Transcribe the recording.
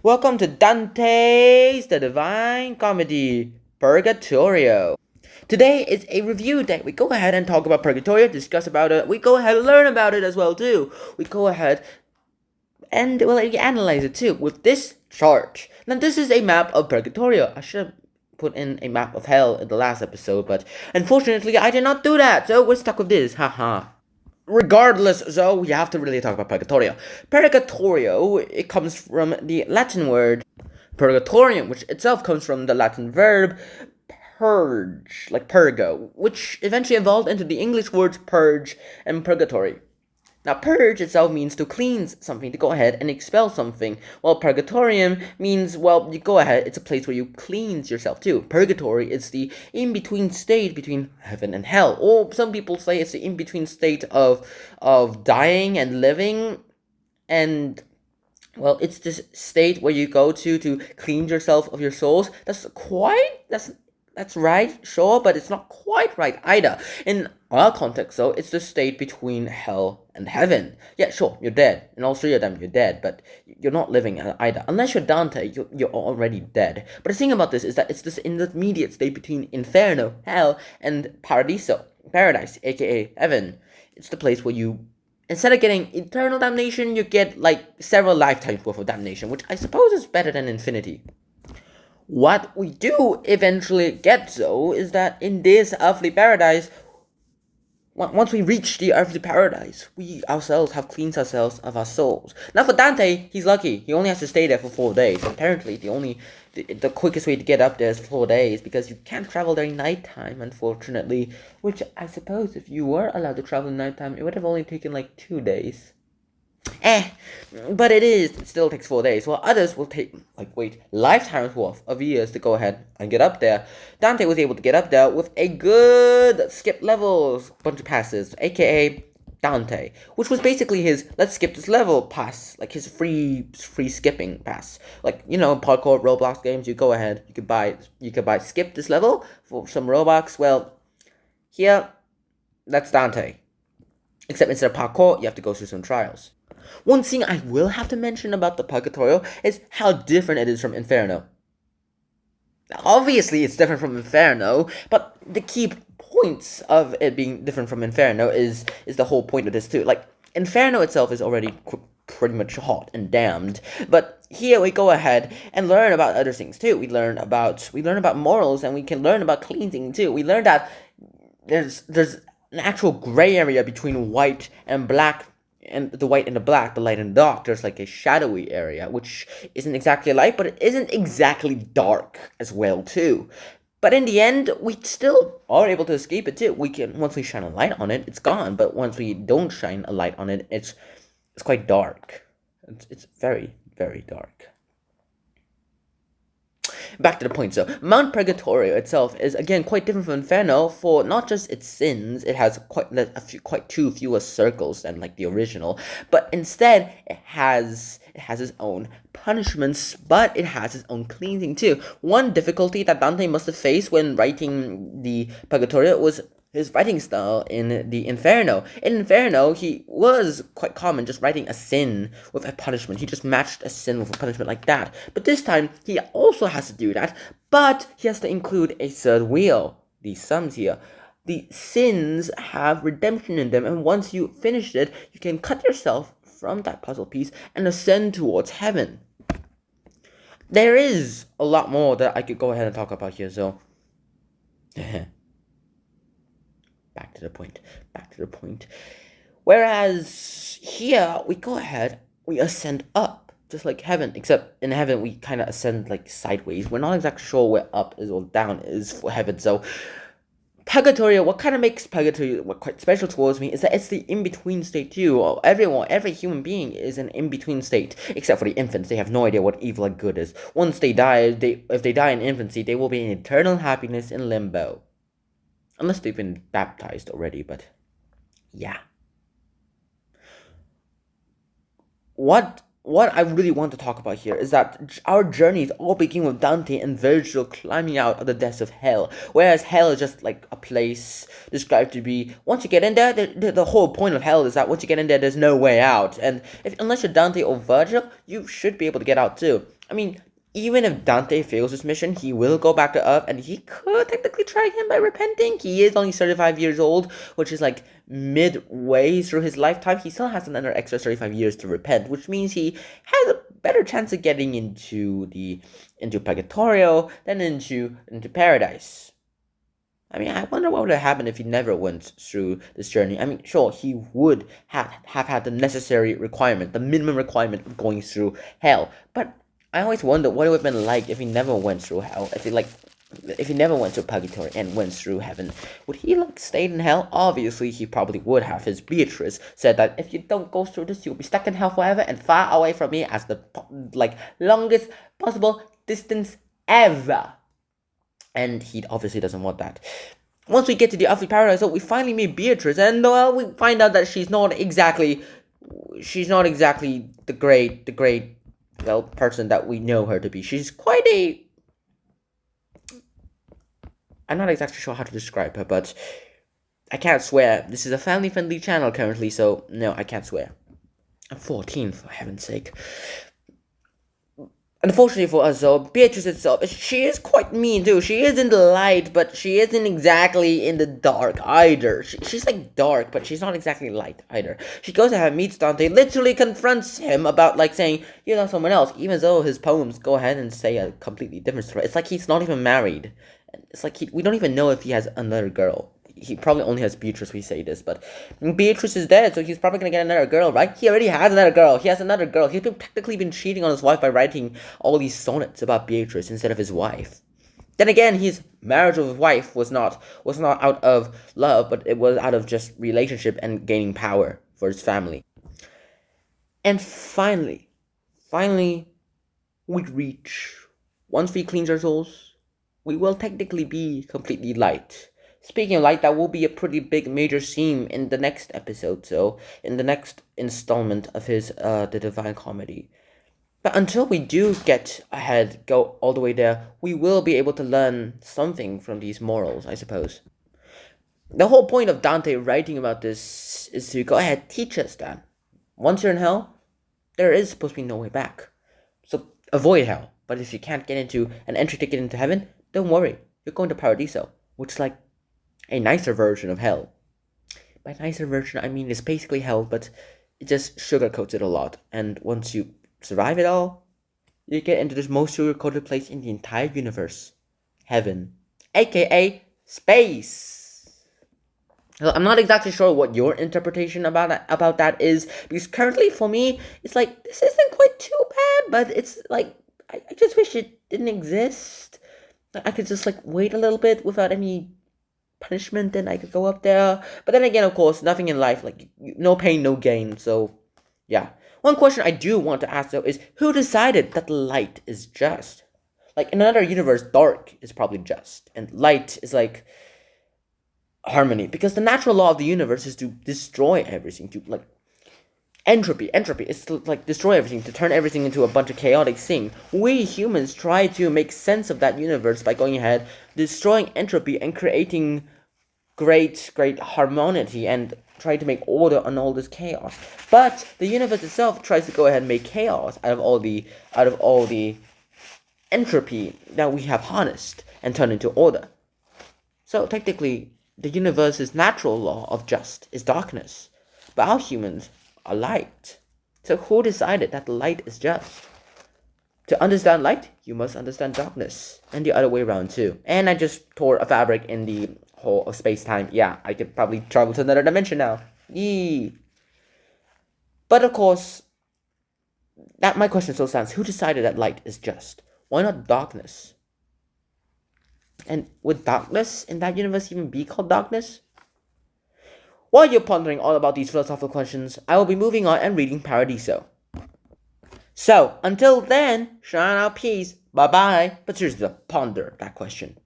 Welcome to Dante's The Divine Comedy, Purgatorio. Today is a review day. We go ahead and talk about Purgatorio, discuss about it. We go ahead and learn about it as well too. We go ahead and analyze it too with this chart. Now this is a map of Purgatorio. I should have put in a map of hell in the last episode, but unfortunately I did not do that, so we're stuck with this. Haha. Regardless, though, we have to really talk about Purgatorio. Purgatorio, it comes from the Latin word purgatorium, which itself comes from the Latin verb purge, like purgo, which eventually evolved into the English words purge and purgatory. Now, purge itself means to cleanse something, to go ahead and expel something, while purgatorium means, well, you go ahead, it's a place where you cleanse yourself too. Purgatory is the in-between state between heaven and hell, or some people say it's the in-between state of dying and living, and well, it's this state where you go to cleanse yourself of your souls. That's right, sure, but it's not quite right either. In our context, though, it's the state between hell and heaven. Yeah, sure, you're dead. In all three of them, you're dead, but you're not living either. Unless you're Dante, you're already dead. But the thing about this is that it's this intermediate state between Inferno, hell, and Paradiso, paradise, aka heaven. It's the place where you, instead of getting eternal damnation, you get like several lifetimes worth of damnation, which I suppose is better than infinity. What we do eventually get, though, is that in this earthly paradise, once we reach the earthly paradise, we ourselves have cleansed ourselves of our souls. Now for Dante, he's lucky. He only has to stay there for 4 days. Apparently, the quickest way to get up there is 4 days, because you can't travel during nighttime, unfortunately. Which I suppose if you were allowed to travel in nighttime, it would have only taken like 2 days. But it still takes 4 days, while others will take, lifetimes worth of years to go ahead and get up there. Dante was able to get up there with a good skip levels bunch of passes, aka Dante, which was basically his let's skip this level pass, like his free skipping pass. Like, parkour Roblox games, you go ahead, you could buy skip this level for some Robux. Well, here, that's Dante. Except instead of parkour, you have to go through some trials. One thing I will have to mention about the Purgatorio is how different it is from Inferno. Obviously, it's different from Inferno, but the key points of it being different from Inferno is the whole point of this too. Like, Inferno itself is already pretty much hot and damned, but here we go ahead and learn about other things too. We learn about morals, and we can learn about cleansing too. We learn that there's an actual gray area between white and black, and the white and the black, the light and the dark. There's like a shadowy area, which isn't exactly light, but it isn't exactly dark as well too. But in the end, we still are able to escape it too. Once we shine a light on it, it's gone. But once we don't shine a light on it, it's quite dark. It's very, very dark. Back to the point, so Mount Purgatorio itself is again quite different from Inferno for not just its sins. It has quite too fewer circles than like the original, but instead it has its own punishments, but it has its own cleansing too. One difficulty that Dante must have faced when writing the Purgatorio was his writing style in the Inferno. In Inferno, he was quite common just writing a sin with a punishment. He just matched a sin with a punishment like that. But this time, he also has to do that, but he has to include a third wheel. These sums here. The sins have redemption in them, and once you finish it, you can cut yourself from that puzzle piece and ascend towards heaven. There is a lot more that I could go ahead and talk about here, so... Back to the point. Whereas here, we go ahead, we ascend up, just like heaven, except in heaven, we kind of ascend like sideways. We're not exactly sure where up is or down is for heaven, so Purgatorio, what kind of makes Purgatorio quite special towards me is that it's the in-between state too. Every human being is an in-between state, except for the infants. They have no idea what evil or good is. Once they die, if they die in infancy, they will be in eternal happiness in limbo. Unless they've been baptized already, but yeah. What what I really want to talk about here is that our journeys all begin with Dante and Virgil climbing out of the depths of hell, whereas hell is just like a place described to be, once you get in there, the whole point of hell is that once you get in there, there's no way out, and unless you're Dante or Virgil, you should be able to get out too. I mean, even if Dante fails his mission, he will go back to Earth, and he could technically try again by repenting. He is only 35 years old, which is like midway through his lifetime. He still has another extra 35 years to repent, which means he has a better chance of getting into Purgatorio than into paradise. I mean, I wonder what would have happened if he never went through this journey. I mean, sure, he would have had the necessary requirement, the minimum requirement of going through hell, but I always wonder what it would have been like if he never went through hell. If he never went to purgatory and went through heaven, would he stayed in hell? Obviously, he probably would have. His Beatrice said that if you don't go through this, you'll be stuck in hell forever and far away from me as the longest possible distance ever. And he obviously doesn't want that. Once we get to the earthly paradise, we finally meet Beatrice, and we find out that she's not exactly the great person that we know her to be. She's quite a... I'm not exactly sure how to describe her, but I can't swear. This is a family-friendly channel currently, so no, I can't swear. I'm 14, for heaven's sake. Unfortunately for us, though, Beatrice itself, she is quite mean, too. She is in the light, but she isn't exactly in the dark, either. She's, dark, but she's not exactly light, either. She goes ahead and meets Dante, literally confronts him about, saying, you know, someone else, even though his poems go ahead and say a completely different story. It's like he's not even married. It's like we don't even know if he has another girl. He probably only has Beatrice, we say this, but Beatrice is dead, so he's probably gonna get another girl, right? He already has another girl. He has another girl. He's technically been cheating on his wife by writing all these sonnets about Beatrice instead of his wife. Then again, his marriage with his wife was not out of love, but it was out of just relationship and gaining power for his family. And finally, we reach, once we cleanse our souls, we will technically be completely light. Speaking of light, that will be a pretty big major theme in the next episode, so in the next installment of his The Divine Comedy. But until we do go all the way there, we will be able to learn something from these morals, I suppose. The whole point of Dante writing about this is to go ahead, teach us that once you're in hell, there is supposed to be no way back. So avoid hell. But if you can't get into an entry ticket into heaven, don't worry, you're going to Paradiso, which is a nicer version of hell. By nicer version, I mean it's basically hell, but it just sugarcoats it a lot. And once you survive it all, you get into this most sugarcoated place in the entire universe. Heaven. AKA space. Well, I'm not exactly sure what your interpretation about that is, because currently for me, it's this isn't quite too bad, but it's I just wish it didn't exist. I could just wait a little bit without any punishment, then I could go up there. But then again, of course, nothing in life, no pain, no gain. So yeah, one question I do want to ask though is, who decided that light is just? In another universe, dark is probably just, and light is harmony, because the natural law of the universe is to destroy everything, to entropy is to destroy everything, to turn everything into a bunch of chaotic thing. We humans try to make sense of that universe by going ahead, destroying entropy and creating great harmony and try to make order on all this chaos. But the universe itself tries to go ahead and make chaos out of all the entropy that we have harnessed and turned into order. So technically, the universe's natural law of just is darkness, but our humans are light. So who decided that light is just? To understand light, you must understand darkness, and the other way around too. And I just tore a fabric in the hole of space-time. Yeah, I could probably travel to another dimension now. Yee. But of course, that my question still stands. Who decided that light is just? Why not darkness? And would darkness in that universe even be called darkness? While you're pondering all about these philosophical questions, I will be moving on and reading Paradiso. So, until then, shine out peace, bye-bye. But seriously, ponder that question.